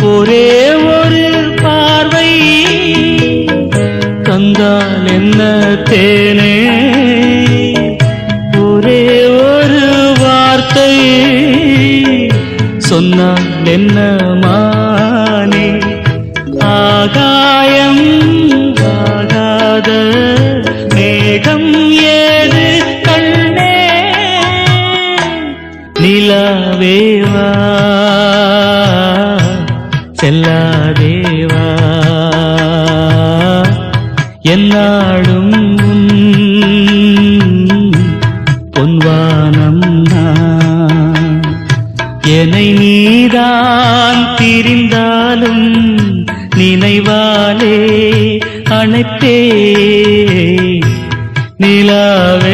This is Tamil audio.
ஒரே ஒரு பார்வை தந்தால் என்ன தேனே, ஒரே ஒரு வார்த்தை சொன்னால் என்ன மானே. ஆகாயம் ஆகாத மேகம் ஏது கண்ணே, நிலாவேவா செல்லாதேவா என்னாடும் பொன்வானம் நான். என்னை நீதான் பிரிந்தாலும் நினைவாலே அணைப்பே நிலாவே.